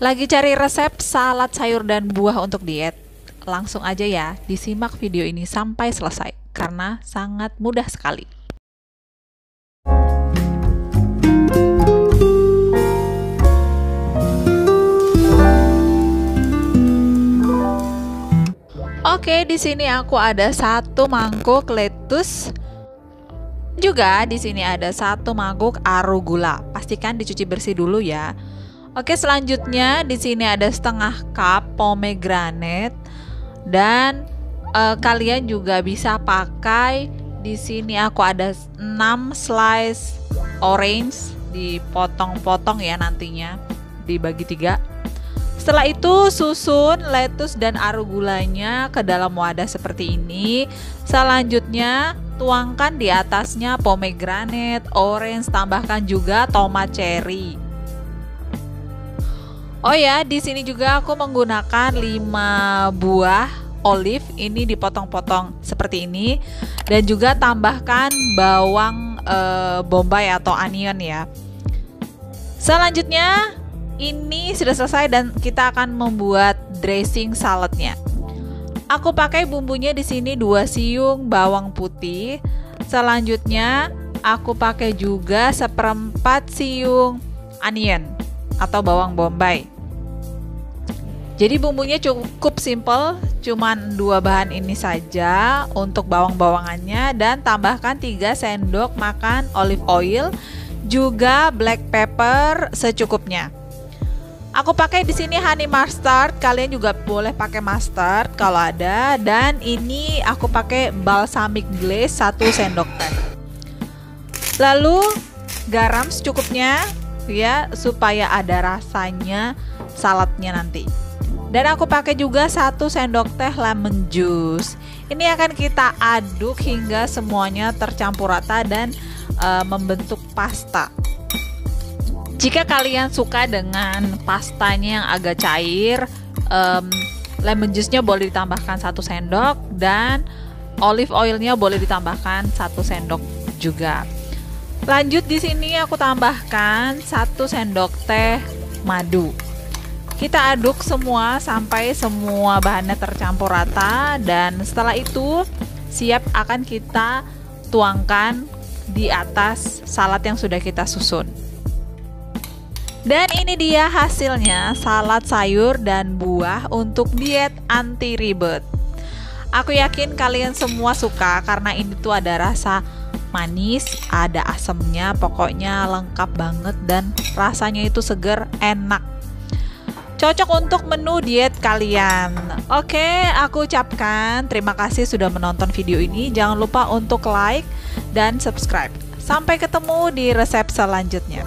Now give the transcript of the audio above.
Lagi cari resep salad sayur dan buah untuk diet? Langsung aja ya, disimak video ini sampai selesai karena sangat mudah sekali. Oke, di sini aku ada 1 mangkuk lettuce. Juga di sini ada 1 mangkuk arugula. Pastikan dicuci bersih dulu ya. Oke, selanjutnya di sini ada setengah cup pomegranate dan kalian juga bisa pakai di sini aku ada 6 slice orange dipotong-potong ya, nantinya dibagi 3. Setelah itu susun lettuce dan arugulanya ke dalam wadah seperti ini. Selanjutnya tuangkan di atasnya pomegranate, orange, tambahkan juga tomat cherry. Oh ya, di sini juga aku menggunakan 5 buah olive, ini dipotong-potong seperti ini, dan juga tambahkan bawang bombay atau onion ya. Selanjutnya ini sudah selesai dan kita akan membuat dressing saladnya. Aku pakai bumbunya di sini 2 siung bawang putih. Selanjutnya aku pakai juga 1/4 siung onion atau bawang bombay. Jadi bumbunya cukup simple, cuman 2 bahan ini saja untuk bawang-bawangannya, dan tambahkan 3 sendok makan olive oil, juga black pepper secukupnya. Aku pakai di sini honey mustard, kalian juga boleh pakai mustard kalau ada, dan ini aku pakai balsamic glaze 1 sendok teh. Lalu garam secukupnya ya, supaya ada rasanya saladnya nanti. Dan aku pakai juga 1 sendok teh lemon juice. Ini akan kita aduk hingga semuanya tercampur rata dan membentuk pasta. Jika kalian suka dengan pastanya yang agak cair, lemon juice-nya boleh ditambahkan 1 sendok dan olive oil-nya boleh ditambahkan 1 sendok juga. Lanjut di sini aku tambahkan 1 sendok teh madu. Kita aduk semua sampai semua bahannya tercampur rata, dan setelah itu siap akan kita tuangkan di atas salad yang sudah kita susun. Dan ini dia hasilnya, salad sayur dan buah untuk diet anti ribet. Aku yakin kalian semua suka karena ini tuh ada rasa manis, ada asamnya, pokoknya lengkap banget dan rasanya itu seger, enak. Cocok untuk menu diet kalian. Oke, aku ucapkan terima kasih sudah menonton video ini. Jangan lupa untuk like dan subscribe. Sampai ketemu di resep selanjutnya.